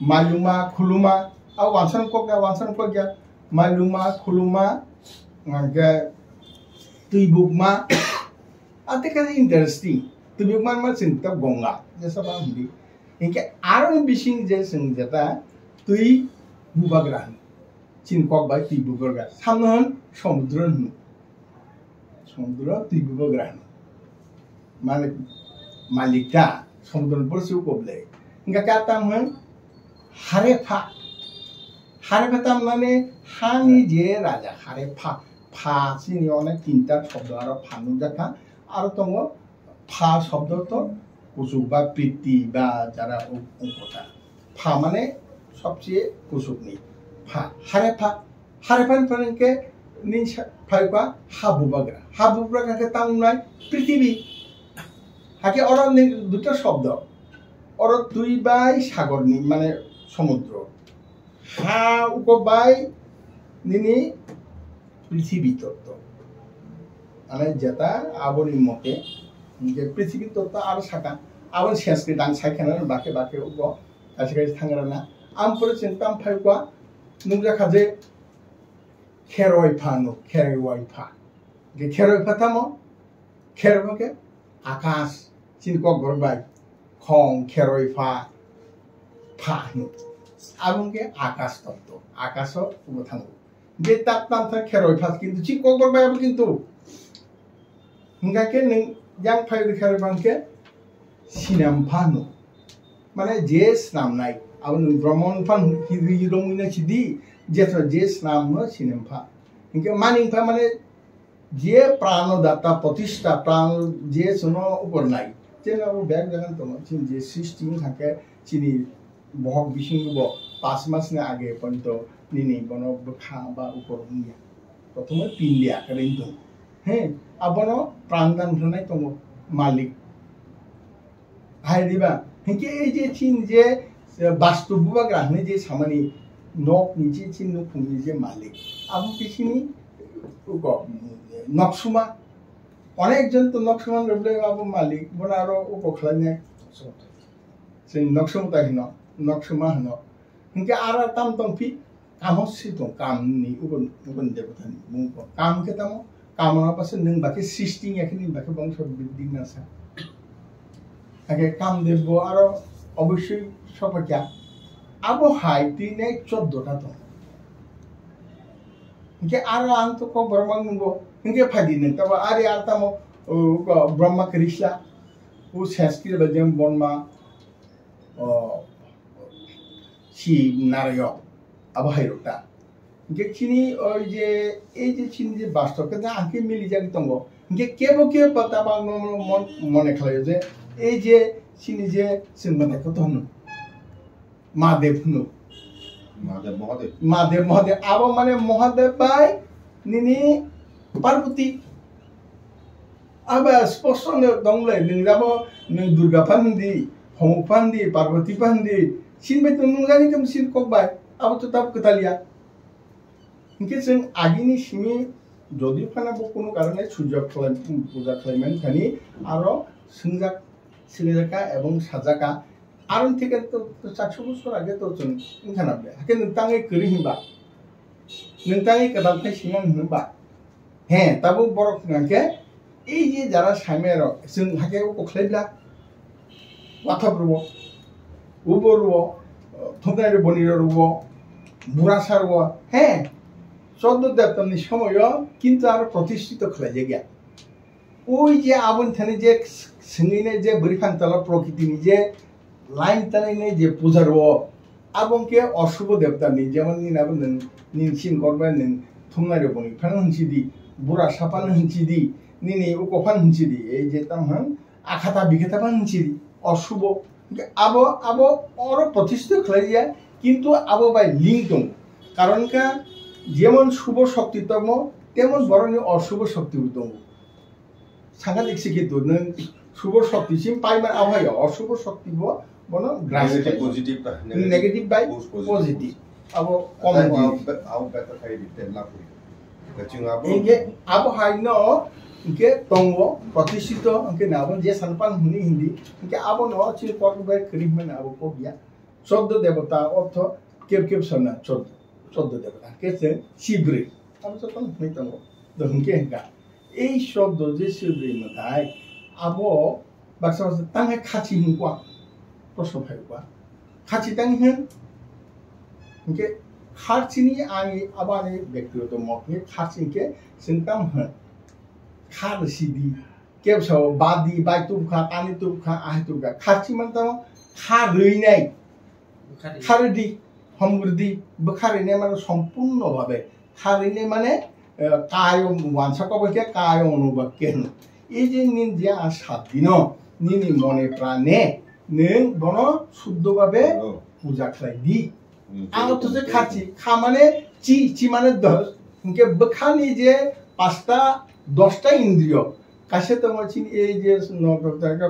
मालुमा खुलुमा आ वासन को गया मालुमा खुलुमा के तुइबुकमा आते का इंटरेस्टिंग तुइबुकमा मा चिंता गंगा जैसा बात हुई इनके आरो बिशिंग जे जों जता तुइ बुबाग्रान चिनकक बाय तुइबुगरगा सामनहन समुद्र तुइबुगरान माने मालिका समुद्र पर से कोबले इनका क्या ताम है हारेफा ताम माने हानि जे राजा हारेफा फा सिनि अनेक तीनटा शब्द आरो फानु जाखा आरो तंगो फा शब्द तो कुसुक बा प्रीति बा जारा अंकता फा माने सबसे कुसुकनि फा हारेफा के नि फाइबा हाबुबग्रा के तामनाय पृथ्वी हाके और दुटा शब्द और दुई बाय सागरनि माने समुद्र हा उको बाय निनि पृथ्वी तत्व माने जेता आबनि मते जे पृथ्वी तत्व आरो साका आबन सेसनि दान सायखाना बाके उको गासिगाय थांगराना आमपुर चिंताम फाइबा नुजाखा जे खेरवाइफा तामो खेरवाके आकाश चिनकक गरबाय खं खेरवाइफा फा आबुं के आकाश तत्व आकाश उबथांगो जे ताप ताम था खेरवाइफा किंतु चिनकक गरबाय अब किंतु हिंगा के नों yang फाइव खेरवाइफा के सिनामफानो माने जे स्नामनाय अब ब्रह्मन फान हिरंगिना छिदी जेथो जे स्नामनो सिनामफा इनके मानिंफा माने जे प्राणदाता प्रतिष्ठा प्राण जे सुनो ऊपर नाय जेना वो बैग जगन तो चिन जे सृष्टि थाके चिनि बहक बिसिंगबो 5 मास ने आगे पंत निनि बनो बखा बा ऊपर हुनिया प्रथम पिंडिया करें तो हे अबनो प्राणदान होनाय तो मालिक हाय दिबा हिंके ए जे चिन जे वास्तु बुबाग्रा ने जे सामानि नक निजे चिन नुफुंनि जे मालिक अब बिसिनि उको नक्सुमा अनेक जन तो नक्सुमा रबले अब मालिक बनारो उको खलाने जों नक्सुमता हिनो नक्सुमा हिनो हिंके आरा ताम तंफि कामसि तो कामनि उगन देवतानि मुंको काम के तामो कामना पासे नों बाके सृष्टि याखिनि बाके बंश बिल्डिं नासा आगे काम देबो आरो अवश्य सपक्या अब हाइटी ने 14टा तो इनके आरा अंत को ब्रह्मन नुगो इनके फादी ने तब आरे आरतामो ब्रह्मा कृष्णा वो संस्कृत बजम बनमा si nario abo hairota ge chini oi je ei je chini je basto ke na anke mili jagi tongo ge kebo ke pata bang mone khlayo je ei je chini je singmane ko tonu mahadev nu mahadev abo mane mahadev bai nini parvati aba sposo ne dongle ningrabo ning durga pandi hong pandi parvati pandi sin be tunu gani tum sin kok bai abo to tab ketalia inke sen agini simi jodi phana bo kono karone sujak khlai puja khlaiman khani aro singjaka ebong sajaka aron theke to 400 বছর আগে তো জন ইনখানাবে হাকে নতাঙে করি হিবা নতাঙে কদাল phi সিনাং Hiba হ্যাঁ তাবো বড় নাকে এই যে যারা সামের जों হাকে ও খলাইলা ওয়াথাবরব উবরব থংনাইর বনিরব বুরাসারব হ্যাঁ 14 দেবতানি সময় কিন্তু আর প্রতিষ্ঠিত খলাই গিয়া ওই যে আবন থানে যে সিংইনে যে বরিফানতলা প্রকৃতিনি যে লাইন টানাইনে যে পূজার এবং কে অশুভ দেবতানি যেমন নিনাবো নিনসিন করবে নিন থংনাইর বনি ফান হনসিদি বুড়া সাপান হনসিদি নিনি উকফান হনসিদি এই যে তামহান আখাতা বিখাতা পান হনসিদি অশুভ আবো আবো অর প্রতিষ্ঠিত খলাইয়া কিন্তু আবো বাই লিঙ্ক দং কারণ কা যেমন শুভ শক্তিতম তেমন বরং অশুভ শক্তি দং সাংঘাতিক শিক্ষিত শুভ শক্তিসিম পাইবার আবহাওয়া অশুভ শক্তি বনো নেগেটিভ বাই পজিটিভ আবো কম ইনকে আবহাওয়া ইনকে তঙ্গ প্রতিষ্ঠিত ইনকে নাবন যে সানপান হুনি হিন্দি ইনকে আবো ন চিল পরবাই করিমন আবো কোবিয়া 14 দেবতা অর্থ কেব কেব সনা 14 দেবতা কেছে শিবরি আবো তো কোন হই তঙ্গ দহকে গা এই শব্দ যে শিবরি মতাই আবো বাক্সা তাঙ্গে খাচি হিংকোয়া প্রশ্ন ভাইবা খাচি তাং হেন ইনকে খাচিনি আই আবানি ব্যক্তিগত মতনি খাচিকে সিনতাম হেন খারসিদি কেবসাও বাদি বাইতুখা তানিতুখা আহিতুখা খাচি মানতাম খারইনাই খারদি हमग्रदी बखारिने माने सम्पूर्ण भावे खारिने माने काय वानसाकबके काय अनुभव केन এই যে নিন যে 7 দিন নিনি মনে প্রাণে নং বন শুদ্ধভাবে পূজা খাই দি আলো তো যে খাচ্ছি খা মানে চি মানে 10 ইনকে বখানি যে 5টা 10টা ইন্দ্রিয় কাছে তো মাছিন এই যে নগরটাকা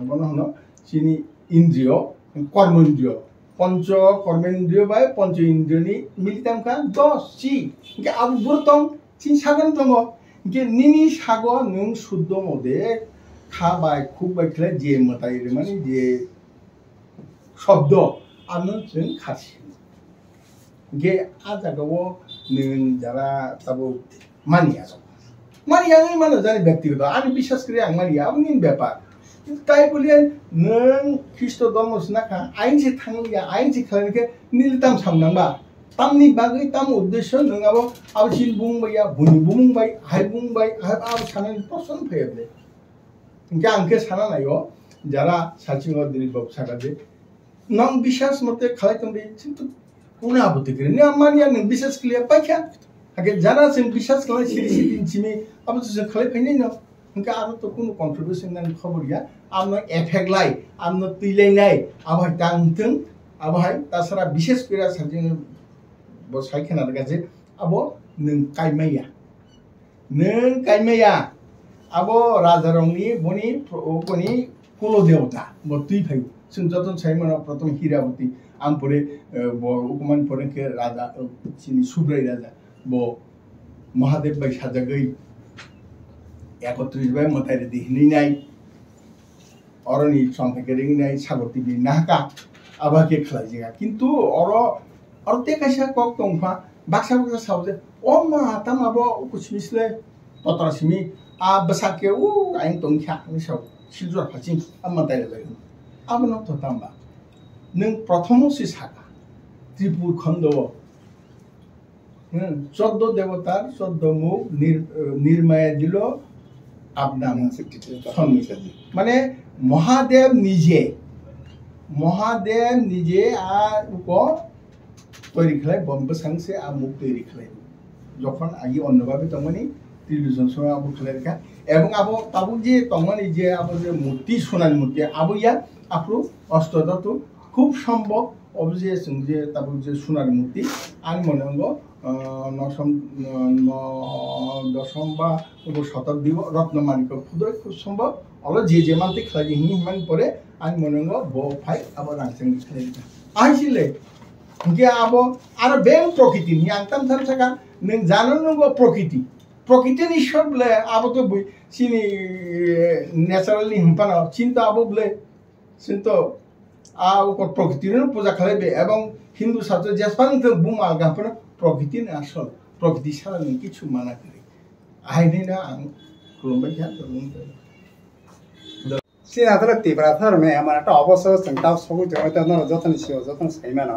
বন হলো চিনি ইন্দ্রিয় কর্মেন্দ্রিয় पंच कर्मेंद्रिय बाय पंच इंद्रियनि मिलिताम का 10 ची इनके आबु बुरतम चिन सागन दङ इनके निनि साग नों शुद्ध मदे खा बाय खुब बाय खले जे मताय रे माने जे शब्द आनो जों खासि इनके आजागाव नों जारा ताबो मानिया नि माने जानि व्यक्तिगत आनि বিশ্বাস করে आं मानिया आबनि ব্যাপার তাই বলিয়ে নং খ্রিস্ট ধর্ম সিনাখা আইনসে থাঙ্গিয়া আইনসে খালাইকে নীলতাম সামনাंबा तामनि बागै ताम उद्देश्य नङाबो आबसिन बुंबाया बुनि बुंबाय हाय बुंबाय हाय आब सानानि प्रश्न फैबले इनके आंके साना नायो যারা সাচিং দিনি ব্যবসাটা যে নং বিশ্বাস মতে খালাইতাম বি কিন্তু কোন আপত্তি করে না মানিয়া নং বিশ্বাস ক্লিয়ার পাইখা আগে যারা जों বিশ্বাস খালাই সিরি সিদিন চিমি আবো जों খালাই ফাইनाय न इनका आरो तो कोनो कन्ट्रिबिउशन नानि खबरिया आमनो एफेक्ट लाई आमनो तुइलायनाय आबाय तांथों आबाय तासरा विशेष पेरा साजिं बो साइखेना गाजे आबो नों काइमाया आबो राजारंनि बनि कुल देवता बो तुइ फाइ जों जतन साइमन प्रथम हिरावती आमपरे उपमान परेके राजा सिनि सुब्राय राजा बो महादेव बाय साजागै 31 बाय मतायरे दिहनिनाय अरनि संथाकेरिनाय सागरतिबि नाका आबाके खलाजिगा किन्तु अरते कायसा कक दंफा बाक्सा सावजे ओ मा तामाबो कुसमिसले ततरासिमि आ बसाके उ आइन तंख्या निसाव सिलजर फाचिं आमतायरे जागोन आबनो ततामबा नों प्रथमो सिसागा त्रिपुर खण्ड 14 देवतार 14 मुख निर्माया दिलो आपना माने महादेव निजे মহাদেব নিজে তৈরি খেলায় বম্বসাংসে মুখ তৈরি খেলায় যখন আগে অন্যভাবে তমনি টেলিভিশন সময় আবু খেলায় দেখা এবং আবু তাবু যে তমনি যে আবু যে মূর্তি সোনার মূর্তি আবু ইয়া আপু অষ্টটা তো খুব সম্ভব অবজেকশন যে তাবু যে সোনার মূর্তি আমি মনে হলো দশম বা শতাব্দী রত্নমানিক খুব সম্ভব অল যে মানতে খেলা যে হিমান পরে আমি মনে হলো ফাই আবার রাংসেং খেলে আইছিলে যে আবো আর বেং প্রকৃতি নি আংতাম থান থাকা নং জানো নঙ্গো প্রকৃতির ঈশ্বর বলে আবো তো চিনি ন্যাচারালি হিমপানা চিন্তা আবো বলে চিন্তা প্রকৃতির পূজা খালাইবে এবং হিন্দু ছাত্র যেসবাং বুম আলগাফোর প্রকৃতি আসল প্রকৃতি ছাড়া কিছু মানা করে আইনে না আং খুলুমবাই সিন আসলে তীব্রতার মে আমার একটা অবশ্য চিন্তাও সবুজ যত্ন ছিল যত্ন সাইমান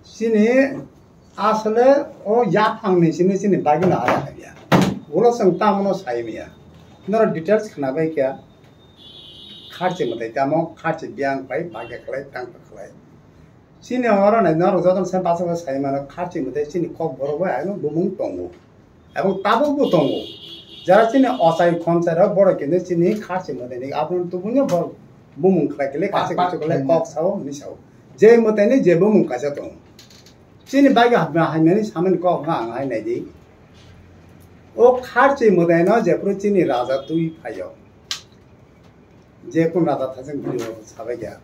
সিনি আসলে ও ইয়া ফাংনি সিনি সিনি বাগিনা আয়া হাইয়া ওগুলো চিন্তা মনে সাইমিয়া ধরো ডিটেলস খানাবাই কে খার্চে মতে তেমন খার্চে বিয়াং পাই বাগে খালাই টাঙ্কা খালাই সিনি আমার নাই ধরো যত্ন সাই বাসা সাইমান খার্চে মতে সিনি কক বড় একদম বুমুং টঙ্গো এবং তাবুকবো টঙ্গো যারা চিনি অসাই খনসারা বড় কিন্তু চিনি খার্চে মতে নেই আপনার তো বুঝে বড় বুমুং খাই গেলে কাছে কাছে গেলে কক সাও নিসাও যে মতে নেই যে বুমুং কাছে তো চিনি বাইকে হাইনানি সামনে কক না হাই নাই দি ও খার্চে মতে না যে পুরো চিনি রাজা তুই ফাইও যে কোন রাজা থাকেন ভিডিও সাবাই গিয়া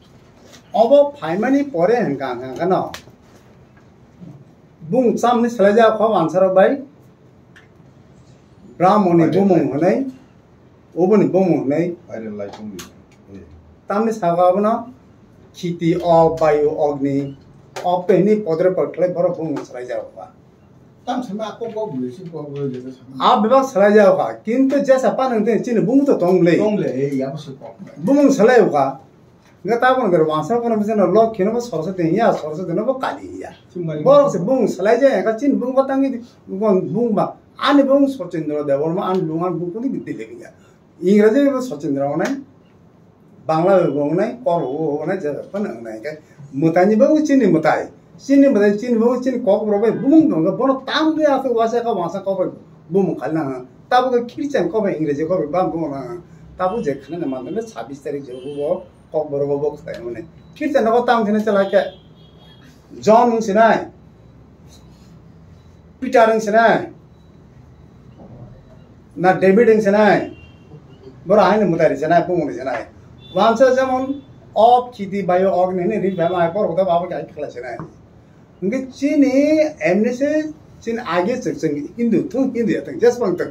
অব ফাইমানি পরে হেনকা হেনকা না বুং সামনে চলে যাও খাও আনসার বাই ব্রাহ্মণী বুমুং হনাই ওবনি বুমুং হনাই তামনি সাগাবনা খিতি অ বায়ু অগ্নি অপেনি পদরে পটলে বড় বুমুং চলে যাও বা তাম সময় আকো গো বুঝি গো বুঝি आप विभाग चला जाओगा किंतु जैसा पान चिन्ह बुंग तो तोंगले এই অবশ্যই কম बुंग चला होगा गता कोन कर वासा कोन बिजन लोग खिनो सरस्वती या सरस्वती नो काली या बोल से बुंग चला जाए का चिन्ह बुंग बतांगी बुंग बा आनि बुंग सचिन्द्र देवर मा आन लुंगान बुंग कोनी बिते लेबिया इंग्रजी में सचिन्द्र होने बांग्ला में होने कर होने जे पन होने के मुतानी बुंग चिन्ह मुताई चिन्ह मुताई चिन्ह बुंग चिन्ह कक बरोबे बुंग दंग बन ताम गया तो वासा का बुंग खालना ताबो के खिरचन कबे इंग्रजी कबे बाम बुंग ना ताबो जे खने मानले 26 तारिख जो वो कक बरोबे बक थाय माने खिरचन को ताम थने चला के जॉन सिनाय पीटर सिनाय ना डेविड सिनाय बरो आइने मुतारी सिनाय बुंग सिनाय वांसा जेमन অফ খিতি বায়ু অগ্নি নি রিভাম আই পর কথা বাবা কে খেলাছে না उनके चीनी एमनेसे चीन आगे चंग हिंदू थु हिंदू तक जस पंग तक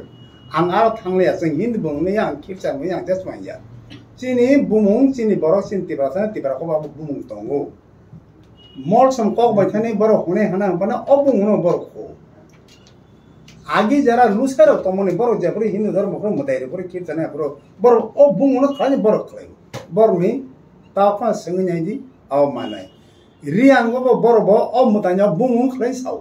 आं आर थांले चंग हिंदू बंगने या खिरचा म या जस मान या चीनी बुमुंग चीनी बरो चिन तिब्रा को बाबू बुमुंग तंगो मोल सम को बैठने बरो होने हना बना अबुंग बरो को आगे जरा लुसर तमने बरो जेबरी हिंदू धर्म को मताइरे बरो खिरचा ने बरो अबुंग खाने बरो खले बरो नि ताफा संगनाय दी आव मानाय रियांगो बरो अब मुतान्या बुमुं खलै साव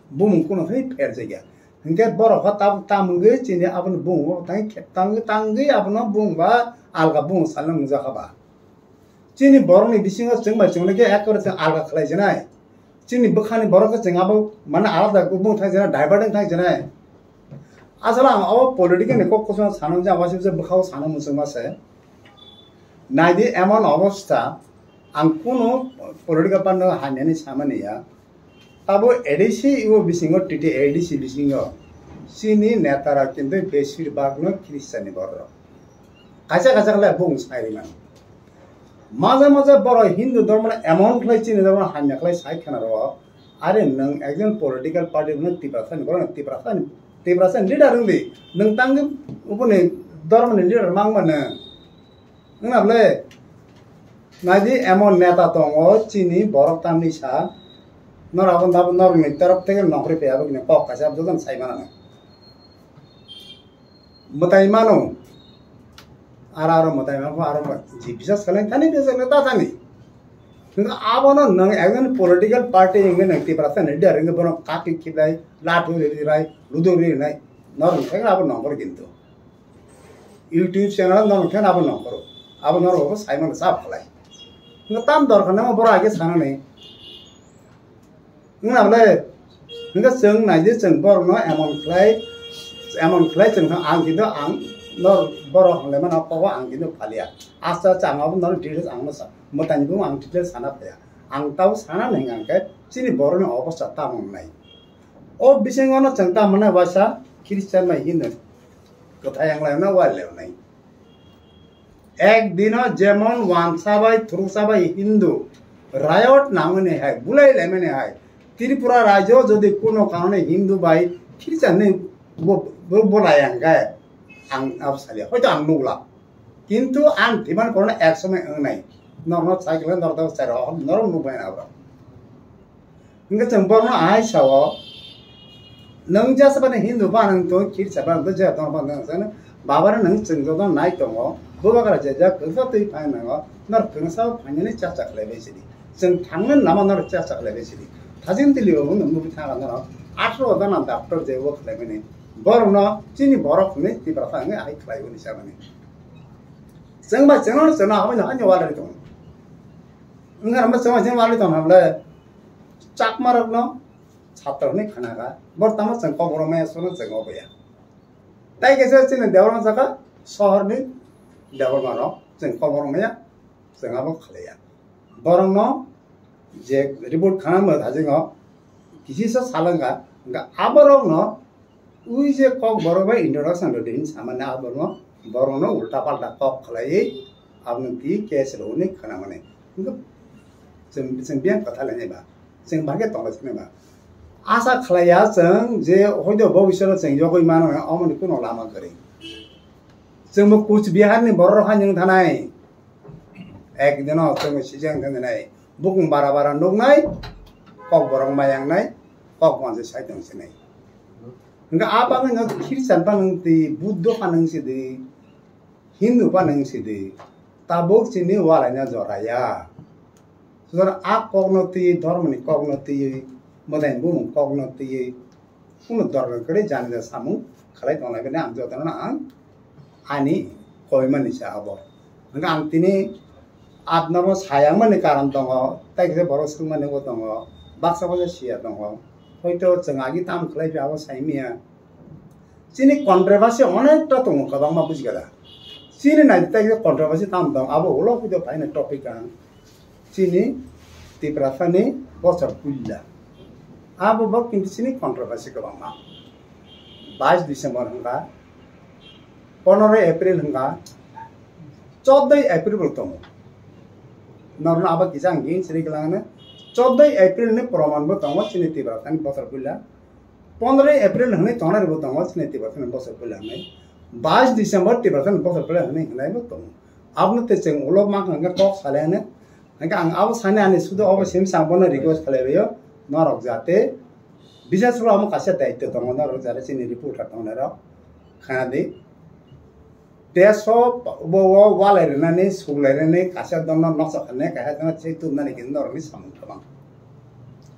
बुमुं कुनो खै फेर जग्या हिंके बरो ताब तामगे चिने आपन बुमुं ताइ तांगे आपन बुंबा आलगा बुमुं सालना मुजा खाबा चिनि बरोनि बिसिङा जोंबा जोंले एकर आलगा खलै जनाय चिनि बखानि बरोको जोंआबो माने आलादा बुमुं थाइ जना डाइभार्टिं थाइ जनाय आसला अब पलिटिकल ने कोकसो सानो जा वासे जे बखाव सानो मुसमासे नाइदि एमन अवस्था आं कोनो पलिटिकल पार्टी हान्यानि सामानिया ताबो एडिसी इवो बिसिङो टिटी एडिसी बिसिङो सिनि नेतारा किन्तु बेसिरभागनो ख्रिस्टानि बर काचा काचाले बुं साइरिमान माजे बर हिन्दू धर्म एमन खलै चिनि धर्म हान्या खलै साइखाना र आरे नों एकजन पलिटिकल पार्टी न तिब्रासानि बर तिब्रासानि लिडार होनदि नों तांग उपने धर्मनि लिडार मांगमानो नोंनाबले नाइदि एमन नेता दङ चिनि बरक तामनि सा नराबन दाबन नरनि तरफ থেকে नखरि पेयाबो ने কক कासा जगन साइमाना मताइ मानो आरो मताइ मानो आरो जि बिसास खालाय थानि बेजले ता थानि কিন্তু आबनो नों एकजन पलिटिकल पार्टी इंगे नंति प्रासा नेडार इंगे बनो काकि खिलाय लाटु रिराय लुदोरि नाय नरन थाय आबो नंबर किन्तु यूट्यूब चैनल नरन थाय आबो नंबर आबो नरबो साइमान साफ खालाय nggak tam dor karena mau borak aja sana nih nggak boleh nggak seng naji seng bor no emon clay seng ang gitu ang nor borak leman apa ang gitu palia asa cang apa nor details ang masa mau tanya gue ang details sana ya ang tahu sana nih angkat sini bornya apa sata mau naik oh bisa ngono cengta mana bahasa Kristen mah Hindu kata yang lainnya wale naik একদিন যেমন ওয়ানসাবাই থ্রুসাবাই Hindu riot নামনে হয় বুলাই লেমেনে হয় ত্রিপুরা রাজ্য যদি কোনো কারণে Hindu by খ্রিস্টানে বলাই আঙ্গায় আং আবসালিয়া হয়তো আং নুগলা কিন্তু আং ডিমান্ড করনে এক সময় নাই নরম সাইকেল নরদাও সাইর নরম নুবাই না আবার ইংকা চম্পর্ন আই সাও নং জাসবানে হিন্দু বানাং তো খ্রিস্টান তো যে তো বানাং সানে বাবার নং চংজো নাই তো Bukakara jaja kengsa tui pain nango nar kengsa painnya cacak lebe sini. Seng tangan nama nar cacak lebe sini. Tajin tili orang nunggu bitanga naro. Asro ada nanti after jewo lebe ni. Baru no cini borok ni di berapa ni aik lagi ni siapa ni. Seng ba cengol cengol apa ni hanya walar itu. Enggak ramai cengol walar itu namanya cak marak no. Satu ni khana ka. Bertama cengkok borongnya sono cengkok ya. Tapi kisah cini dewan saka sohor ni Dawar mano, seng kabar maya, seng apa kalian. Barang no, je report khana mah thaje ngo, kisi sa salang ka, enggak abarong no, ui je kok barang ba introduction do din sama na abarong, barang no ulta palta kok kalian, abang ti case lo ni khana mane. Enggak, seng biang kata lagi ba, seng bagai tolak ni ba. Asa kalian seng je hoido bawishana seng jogoi mano, aman itu no lama kering. जोंबो कुचबिहारनि बर' हानजों थानाय एकदिनाव जोङो सिजों थानाय बुकुं बारा बारा नुनाय कक बरं मायांनाय कक मानसि साइदोंसोनाय ओंगा आबाङै न ख्रिस्टान बानंति बुद्ध बानंसिदि हिन्दु बानंसिदि ताबुक सिनि वालायना जराया सुदर आ कगनति धर्मनि कगनति मोदाइन बुमुं कगनति कुनु धर्म करे जानिदा सामु खालाय दंनाय बेने आं जतना आं Ani koi mana sih abor, enggak antini adnamo sayang mana karam tongo, tapi kita boros tu mana gua tongo, baksa baca sia tongo, hoito cengagi tam kelai jawa saimia, sini kontroversi onek ta tongo kabang mapus gala, sini nanti kita kontroversi tam tongo, abo ulo kita paine topik kan, sini tiprasa ni bosar kulla, abo bok kinti sini kontroversi kabang map, 22 Desember enggak 15 April hingga 14 April bertemu. Normal apa kisah ini seri kelangane 14 April ini perumahan bertemu sini tiba kan pasar pula. 15 April ini tanah bertemu sini tiba kan pasar pula ni. 22 Desember tiba kan pasar pula ni hendak bertemu. Abnu terceng ulok mak hendak kok salahnya. Hendak ang awas sana ane sudah awas sim sambona request kalau yo norok jate. Bisa suruh amu kasih dah itu tangan norok jate sini report tangan norok. Karena di Deso bawa waler nani suler nani kasih dona nafsu kene kayak dona citu nani kini orang ni samun kebang.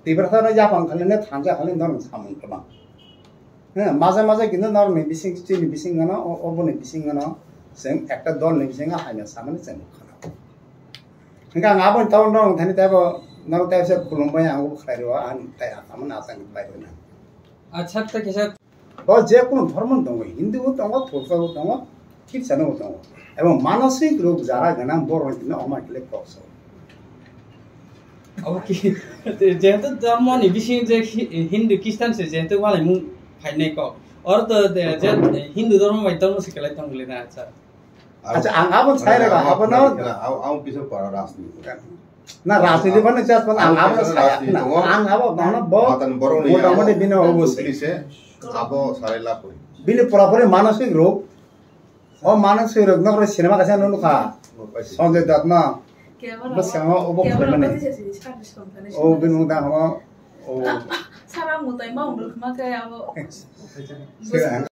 Tiba tiba Jepang kalian ni tangga kalian orang samun kebang. Masa kini orang ni bising cini bising mana, obon ni bising mana, seng ekta don ni bising hanya sama ni seng kana. Enggak ngapun tahun orang tadi tiba orang tiba saya kulumbai aku khairwa an tiba kamu nasan baik benar. अच्छा तो कैसे bahwa je কোনো ধর্ম দঙ্গ Hindu দঙ্গ Tulsa দঙ্গ খ্রিস্টান দঙ্গ এবং মানসিক রোগ যারা গানা বড় হইতে আমার গেলে কক্স अब कि जेहेतु धर्म नि बिसिङ जे हिन्दू क्रिस्चियन से जेहेतु वाले मु फाइने को और तो जे हिन्दू धर्म भाइ तंग सिकले तंगले ना अच्छा आंगाबो छाइरेको अपन आउ पिसो पर राजनीति ना राजनीति पनि चाहिँ पण आंगाबो छाइरेको आंगाबो भन ब मोटामोटी बिन होबो से आबो सारेला कोइ बिन पुरापुरी मानसिक रोग ओ मानसिक रोग नगरे सिनेमा कासे ननु खा सञ्जय दत्त न बस sama obok mana oh bingung dah sama oh sarang mutai mau belum makai apa